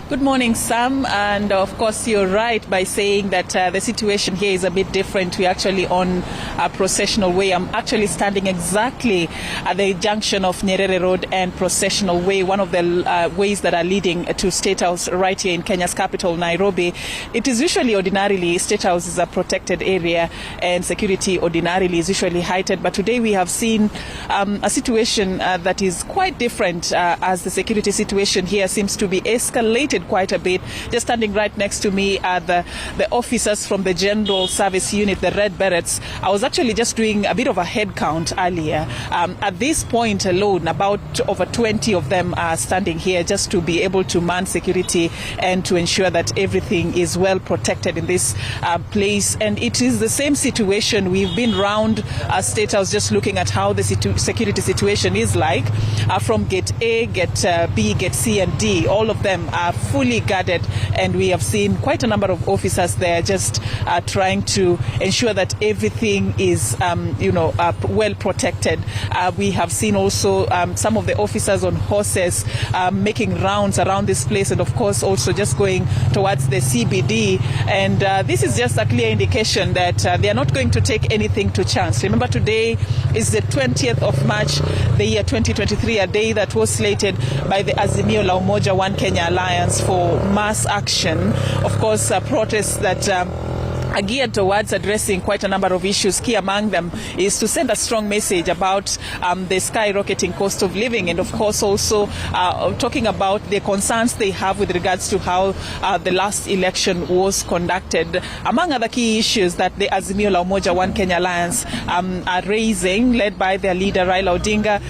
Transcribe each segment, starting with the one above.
Good morning, Sam. And of course, you're right by saying that the situation here is a bit different. We're actually on a processional way. I'm actually standing exactly at the junction of Nyerere Road and Processional Way, one of the ways that are leading to State House right here in Kenya's capital, Nairobi. It is usually ordinarily, State House is a protected area and security ordinarily is usually heightened. But today we have seen a situation that is quite different as the security situation here seems to be escalated quite a bit. Just standing right next to me are the officers from the General Service Unit, the Red Berets. I was actually just doing a bit of a head count earlier. At this point alone, about over 20 of them are standing here just to be able to man security and to ensure that everything is well protected in this place. And it is the same situation. We've been round State House just looking at how the security situation is like. From Gate A, Gate B, Gate C and D, all of them are fully guarded, and we have seen quite a number of officers there just trying to ensure that everything is well protected. We have seen also some of the officers on horses making rounds around this place, and of course also just going towards the CBD, and this is just a clear indication that they are not going to take anything to chance. Remember, today is the 20th of March, the year 2023, a day that was slated by the Azimio la Umoja One Kenya Alliance for mass action. Of course, protests that are geared towards addressing quite a number of issues. Key among them is to send a strong message about the skyrocketing cost of living, and of course also talking about the concerns they have with regards to how the last election was conducted. Among other key issues that the Azimio la Umoja One Kenya Alliance are raising, led by their leader Raila Odinga,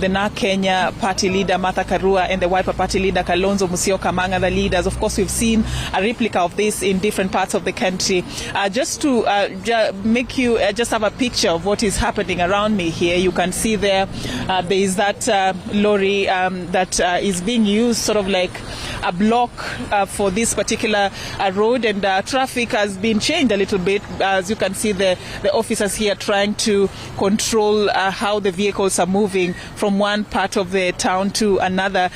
the NA Kenya party leader Martha Karua, and the Wiper party leader Kalonzo Musyoka, among other leaders. Of course, we've seen a replica of this in different parts of the country. Just to make you just have a picture of what is happening around me here, you can see there is that lorry that is being used sort of like a block for this particular road, and traffic has been changed a little bit. As you can see, the officers here trying to control how the vehicles are moving from one part of the town to another.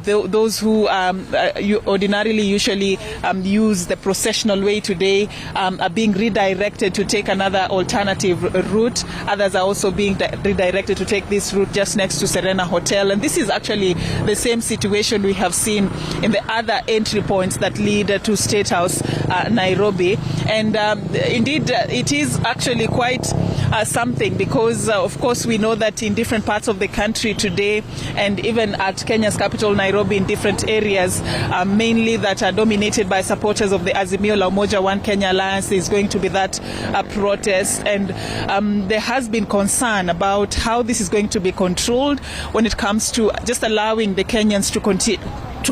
Those who ordinarily usually use the processional way today are being redirected to take another alternative route. Others are also being redirected to take this route just next to Serena Hotel. And this is actually the same situation we have seen in the other entry points that lead to State House, Nairobi. And indeed, it is actually quite something, because of course we know that in different parts of the country today, and even at Kenya's capital Nairobi, in different areas, mainly that are dominated by supporters of the Azimio la Umoja One Kenya Alliance, is going to be that protest. And there has been concern about how this is going to be controlled when it comes to just allowing the Kenyans to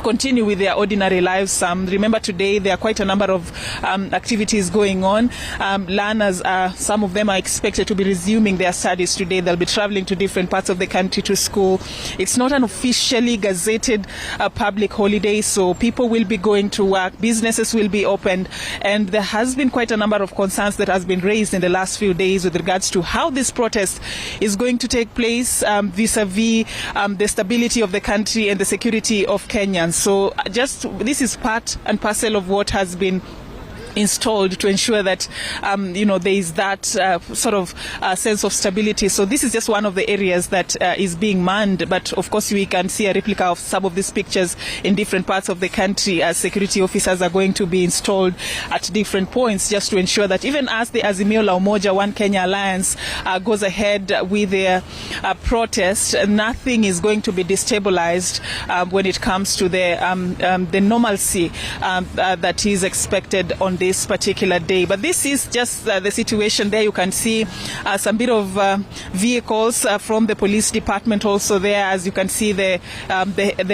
continue with their ordinary lives. Remember, today there are quite a number of activities going on. Learners, some of them are expected to be resuming their studies today. They'll be traveling to different parts of the country to school. It's not an officially gazetted public holiday, so people will be going to work, businesses will be opened, and there has been quite a number of concerns that has been raised in the last few days with regards to how this protest is going to take place vis-a-vis the stability of the country and the security of Kenya. So this is part and parcel of what has been installed to ensure that there is that sort of sense of stability. So this is just one of the areas that is being manned, but of course we can see a replica of some of these pictures in different parts of the country, as security officers are going to be installed at different points just to ensure that even as the Azimio la Umoja One Kenya Alliance goes ahead with their protest, nothing is going to be destabilized when it comes to the normalcy that is expected on this particular day. But this is just the situation there. You can see some bit of vehicles from the police department also there. As you can see, the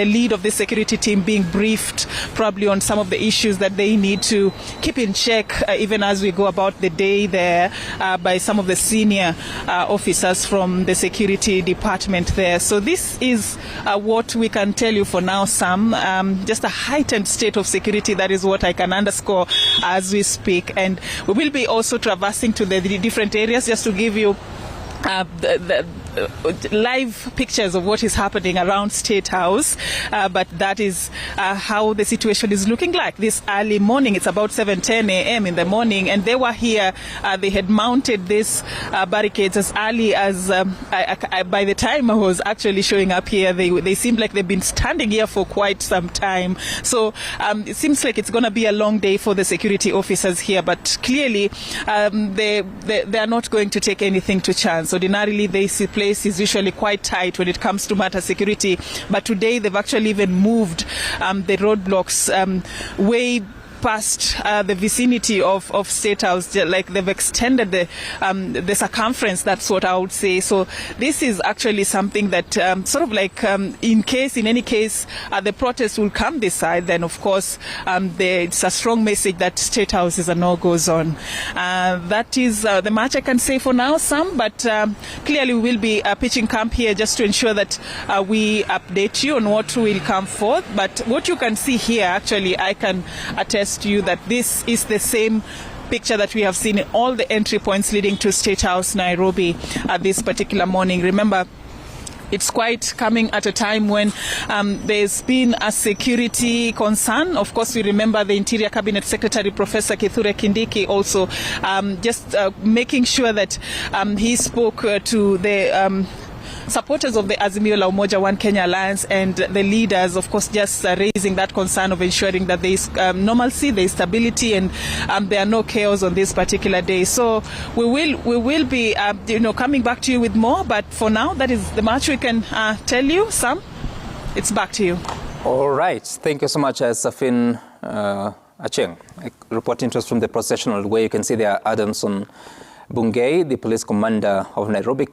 lead of the security team being briefed probably on some of the issues that they need to keep in check even as we go about the day there by some of the senior officers from the security department there. So this is what we can tell you for now, Sam. Just a heightened state of security. That is what I can underscore as we speak, and we will be also traversing to the different areas just to give you the live pictures of what is happening around State House, but that is how the situation is looking like this early morning. It's about 7:10 a.m. in the morning, and they were here. They had mounted these barricades as early as by the time I was actually showing up here, they seemed like they've been standing here for quite some time. So it seems like it's going to be a long day for the security officers here, but clearly they are not going to take anything to chance. Ordinarily, this place is usually quite tight when it comes to matter security, but today they've actually even moved the roadblocks way past the vicinity of State House. Like, they've extended the circumference, that's what I would say. So this is actually something that sort of like in any case the protest will come this side, then of course it's a strong message that State House is a no-go zone. That is the much I can say for now, Sam, but clearly we will be pitching camp here just to ensure that we update you on what will come forth. But what you can see here, actually, I can attest to you that this is the same picture that we have seen in all the entry points leading to State House, Nairobi, this particular morning. Remember, it's quite coming at a time when there's been a security concern. Of course, we remember the Interior Cabinet Secretary, Professor Kithure Kindiki, also just making sure that he spoke to the supporters of the Azimio La Umoja One Kenya Alliance and the leaders, of course, just raising that concern of ensuring that there is normalcy, there is stability, and there are no chaos on this particular day. So we will be coming back to you with more, but for now, that is the much we can tell you. Sam, it's back to you. All right. Thank you so much, Safin Acheng, reporting to us from the processional, where you can see there Adamson Bungei, the police commander of Nairobi.